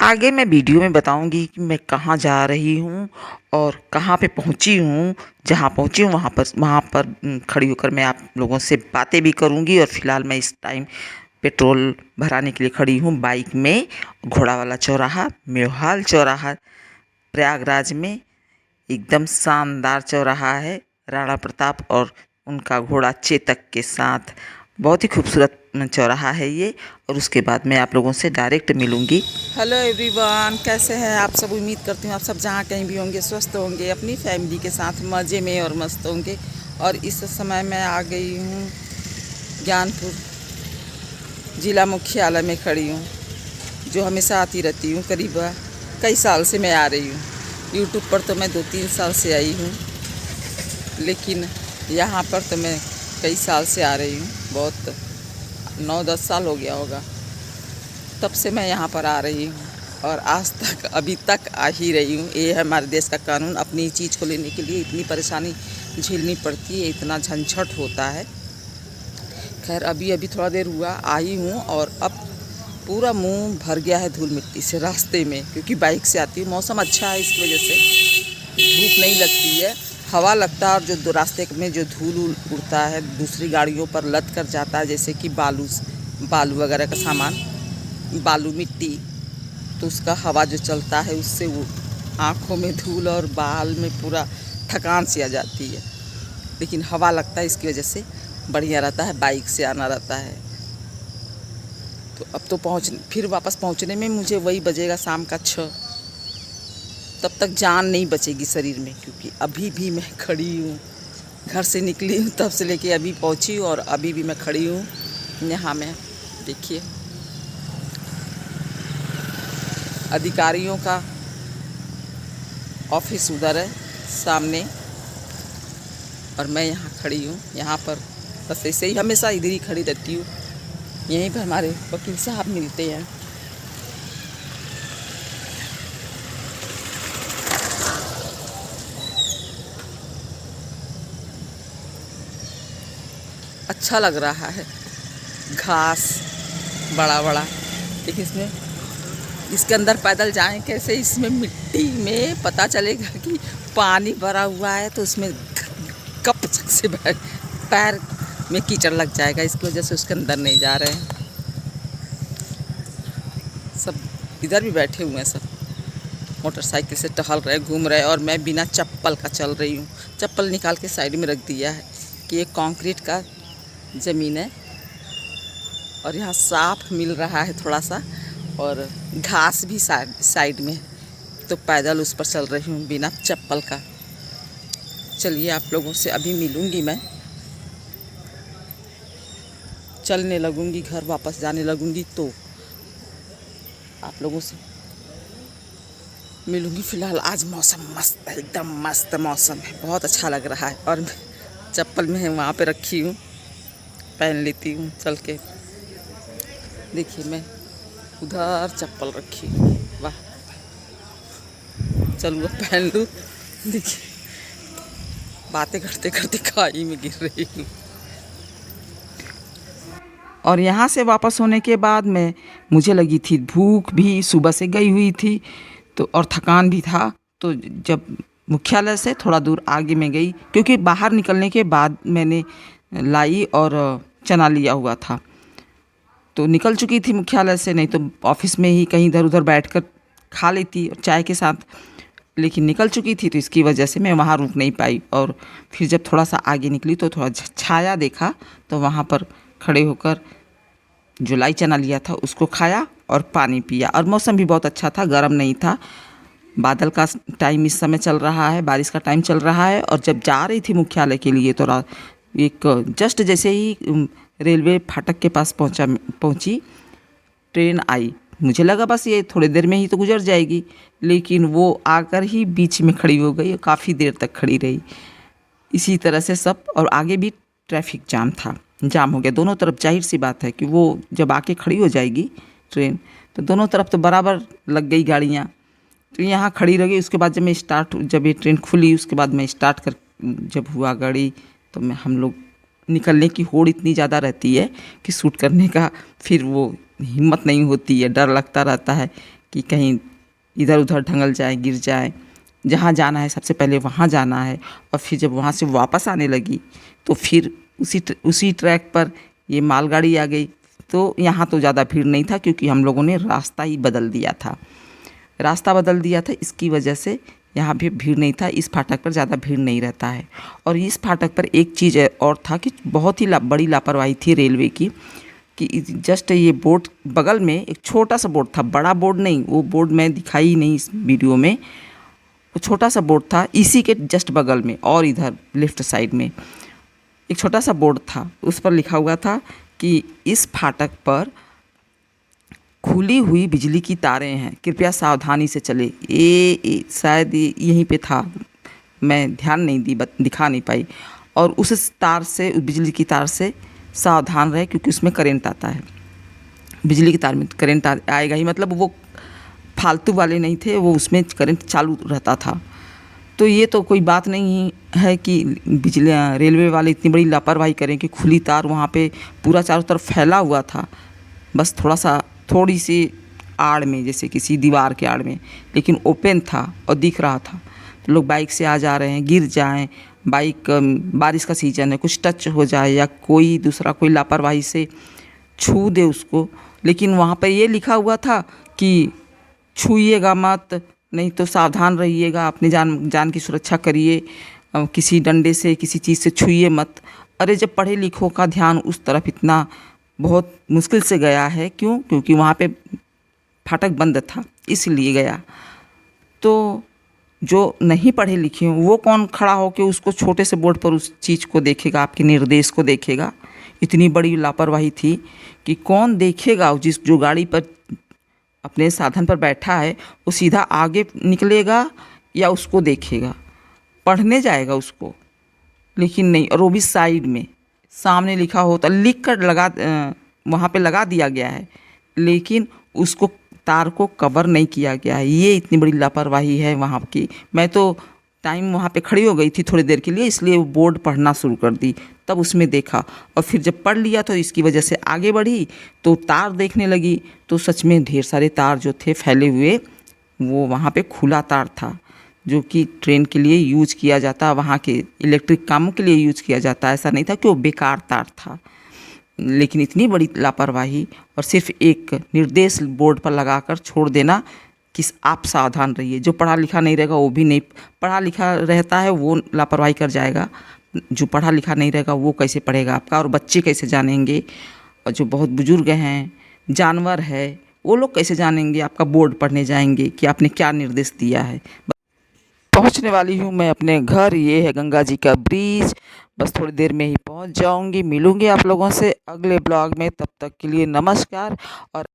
आगे मैं वीडियो में बताऊंगी कि मैं कहाँ जा रही हूँ और कहाँ पे पहुँची हूँ। जहाँ पहुँची हूँ वहाँ पर खड़ी होकर मैं आप लोगों से बातें भी करूँगी। और फ़िलहाल मैं इस टाइम पेट्रोल भराने के लिए खड़ी हूँ बाइक में। घोड़ा वाला चौराहा, मेवाल चौराहा, प्रयागराज में एकदम शानदार चौराहा है। राणा प्रताप और उनका घोड़ा चेतक के साथ बहुत ही खूबसूरत चौराहा है ये। और उसके बाद मैं आप लोगों से डायरेक्ट मिलूँगी। हेलो एवरीवन, कैसे हैं आप सब। उम्मीद करती हूँ आप सब जहाँ कहीं भी होंगे स्वस्थ होंगे, अपनी फैमिली के साथ मज़े में और मस्त होंगे। और इस समय मैं आ गई हूँ ज्ञानपुर ज़िला मुख्यालय में खड़ी हूँ, जो हमेशा आती रहती हूँ। करीब कई साल से मैं आ रही हूँ। यूट्यूब पर तो मैं 2-3 साल से आई हूँ, लेकिन यहाँ पर तो मैं कई साल से आ रही हूँ। बहुत 9-10 साल हो गया होगा तब से मैं यहाँ पर आ रही हूँ, और आज तक अभी तक आ ही रही हूँ। ये है हमारे देश का कानून। अपनी चीज़ को लेने के लिए इतनी परेशानी झेलनी पड़ती है, इतना झंझट होता है। खैर अभी थोड़ा देर हुआ आई हूँ, और अब पूरा मुंह भर गया है धूल मिट्टी से रास्ते में, क्योंकि बाइक से आती हूँ। मौसम अच्छा है, इसकी वजह से धूप नहीं लगती है, हवा लगता है। और जो रास्ते में जो धूल उड़ता है दूसरी गाड़ियों पर लद कर जाता है, जैसे कि बालू वगैरह का सामान, बालू मिट्टी, तो उसका हवा जो चलता है उससे वो आँखों में धूल और बाल में पूरा थकान सी आ जाती है। लेकिन हवा लगता है, इसकी वजह से बढ़िया रहता है, बाइक से आना रहता है। तो अब तो फिर वापस पहुंचने में मुझे वही बजेगा शाम का 6। तब तक जान नहीं बचेगी शरीर में, क्योंकि अभी भी मैं खड़ी हूँ। घर से निकली हूँ तब से लेके अभी पहुँची हूँ, और अभी भी मैं खड़ी हूँ यहाँ में। देखिए अधिकारियों का ऑफिस उधर है सामने, और मैं यहाँ खड़ी हूँ। यहाँ पर बस ऐसे ही हमेशा इधर ही खड़ी रहती हूँ। यहीं पर हमारे वकील साहब मिलते हैं। अच्छा लग रहा है, घास बड़ा बड़ा, लेकिन इसके अंदर पैदल जाएं कैसे। इसमें मिट्टी में पता चलेगा कि पानी भरा हुआ है, तो उसमें कप से पैर में कीचड़ लग जाएगा। इसकी वजह से उसके अंदर नहीं जा रहे हैं। सब इधर भी बैठे हुए हैं, सब मोटरसाइकिल से टहल रहे, घूम रहे, और मैं बिना चप्पल का चल रही हूँ। चप्पल निकाल के साइड में रख दिया है कि ये कंक्रीट का ज़मीन है, और यहाँ साफ मिल रहा है थोड़ा सा, और घास भी साइड में, तो पैदल उस पर चल रही हूँ बिना चप्पल का। चलिए आप लोगों से अभी मिलूँगी, मैं चलने लगूँगी, घर वापस जाने लगूँगी तो आप लोगों से मिलूँगी। फ़िलहाल आज मौसम मस्त है, एकदम मस्त मौसम है, बहुत अच्छा लग रहा है। और चप्पल में वहाँ पे रखी हूँ, पहन लेती हूँ चल के। देखिए मैं उधर चप्पल रखी, वाह, चलूँ पहन लूँ। देखिए बातें करते करते खाई में गिर रही हूँ। और यहाँ से वापस होने के बाद मुझे लगी थी भूख भी, सुबह से गई हुई थी तो, और थकान भी था। तो जब मुख्यालय से थोड़ा दूर आगे में गई, क्योंकि बाहर निकलने के बाद मैंने लाई और चना लिया हुआ था, तो निकल चुकी थी मुख्यालय से। नहीं तो ऑफिस में ही कहीं इधर उधर बैठकर खा लेती चाय के साथ, लेकिन निकल चुकी थी तो इसकी वजह से मैं वहाँ रुक नहीं पाई। और फिर जब थोड़ा सा आगे निकली तो थोड़ा छाया देखा, तो वहाँ पर खड़े होकर जो लाई चना लिया था उसको खाया और पानी पिया। और मौसम भी बहुत अच्छा था, गर्म नहीं था। बादल का टाइम इस समय चल रहा है, बारिश का टाइम चल रहा है। और जब जा रही थी मुख्यालय के लिए तो एक जस्ट जैसे ही रेलवे फाटक के पास पहुंची ट्रेन आई, मुझे लगा बस ये थोड़ी देर में ही तो गुजर जाएगी, लेकिन वो आकर ही बीच में खड़ी हो गई, काफ़ी देर तक खड़ी रही। इसी तरह से सब, और आगे भी ट्रैफिक जाम हो गया दोनों तरफ। जाहिर सी बात है कि वो जब आके खड़ी हो जाएगी ट्रेन, तो दोनों तरफ तो बराबर लग गई गाड़ियाँ, तो यहाँ खड़ी रह गई। उसके बाद जब ये ट्रेन खुली, उसके बाद मैं स्टार्ट कर जब हुआ गाड़ी, तो हम लोग निकलने की होड़ इतनी ज़्यादा रहती है कि शूट करने का फिर वो हिम्मत नहीं होती है, डर लगता रहता है कि कहीं इधर उधर ढंगल जाए, गिर जाए। जहाँ जाना है सबसे पहले वहाँ जाना है। और फिर जब वहाँ से वापस आने लगी तो फिर उसी ट्रैक पर ये मालगाड़ी आ गई। तो यहाँ तो ज़्यादा भीड़ नहीं था क्योंकि हम लोगों ने रास्ता ही बदल दिया था। इसकी वजह से यहाँ भी भीड़ नहीं था। इस फाटक पर ज़्यादा भीड़ नहीं रहता है। और इस फाटक पर एक चीज़ और था कि बहुत ही बड़ी लापरवाही थी रेलवे की, कि जस्ट ये बोर्ड बगल में एक छोटा सा बोर्ड था, बड़ा बोर्ड नहीं, वो बोर्ड मैं दिखाई ही नहीं इस वीडियो में। वो छोटा सा बोर्ड था इसी के जस्ट बगल में, और इधर लेफ्ट साइड में एक छोटा सा बोर्ड था। उस पर लिखा हुआ था कि इस फाटक पर खुली हुई बिजली की तारें हैं, कृपया सावधानी से चले। ये शायद यहीं पे था, मैं ध्यान नहीं दिखा नहीं पाई। और उस तार से, उस बिजली की तार से सावधान रहे क्योंकि उसमें करंट आता है। बिजली की तार में करंट आएगा ही, मतलब वो फालतू वाले नहीं थे, वो उसमें करंट चालू रहता था। तो ये तो कोई बात नहीं है कि बिजली रेलवे वाले इतनी बड़ी लापरवाही करें कि खुली तार, वहाँ पे पूरा चारों तरफ फैला हुआ था, बस थोड़ी सी आड़ में, जैसे किसी दीवार के आड़ में, लेकिन ओपन था और दिख रहा था। तो लोग बाइक से आ जा रहे हैं, गिर जाएं, बाइक बारिश का सीज़न है, कुछ टच हो जाए या कोई दूसरा कोई लापरवाही से छू दे उसको। लेकिन वहाँ पर ये लिखा हुआ था कि छूइएगा मत, नहीं तो सावधान रहिएगा, अपनी जान की सुरक्षा करिए, किसी डंडे से किसी चीज़ से छूइए मत। अरे जब पढ़े लिखों का ध्यान उस तरफ इतना बहुत मुश्किल से गया है, क्यों? क्योंकि वहाँ पे फाटक बंद था इसलिए गया। तो जो नहीं पढ़े लिखे हों वो कौन खड़ा होकर उसको छोटे से बोर्ड पर उस चीज़ को देखेगा, आपके निर्देश को देखेगा। इतनी बड़ी लापरवाही थी कि कौन देखेगा। जो गाड़ी पर अपने साधन पर बैठा है वो सीधा आगे निकलेगा या उसको देखेगा, पढ़ने जाएगा उसको, लेकिन नहीं। और वो भी साइड में, सामने लिखा होता, लिख कर वहाँ पे लगा दिया गया है, लेकिन उसको तार को कवर नहीं किया गया है। ये इतनी बड़ी लापरवाही है वहाँ की। मैं तो टाइम वहाँ पे खड़ी हो गई थी थोड़ी देर के लिए, इसलिए वो बोर्ड पढ़ना शुरू कर दी, तब उसमें देखा। और फिर जब पढ़ लिया तो इसकी वजह से आगे बढ़ी तो तार देखने लगी, तो सच में ढेर सारे तार जो थे फैले हुए, वो वहाँ पे खुला तार था, जो कि ट्रेन के लिए यूज किया जाता, वहाँ के इलेक्ट्रिक कामों के लिए यूज किया जाता। ऐसा नहीं था कि वो बेकार तार था। लेकिन इतनी बड़ी लापरवाही, और सिर्फ एक निर्देश बोर्ड पर लगाकर छोड़ देना कि आप सावधान रहिए। जो पढ़ा लिखा नहीं रहेगा वो भी नहीं, पढ़ा लिखा रहता है वो लापरवाही कर जाएगा, जो पढ़ा लिखा नहीं रहेगा वो कैसे पढ़ेगा आपका, और बच्चे कैसे जानेंगे, और जो बहुत बुजुर्ग हैं, जानवर है, वो लोग कैसे जानेंगे आपका बोर्ड पढ़ने जाएंगे कि आपने क्या निर्देश दिया है। पहुंचने वाली हूँ मैं अपने घर, ये है गंगा जी का ब्रिज, बस थोड़ी देर में ही पहुंच जाऊंगी। मिलूंगी आप लोगों से अगले ब्लॉग में, तब तक के लिए नमस्कार। और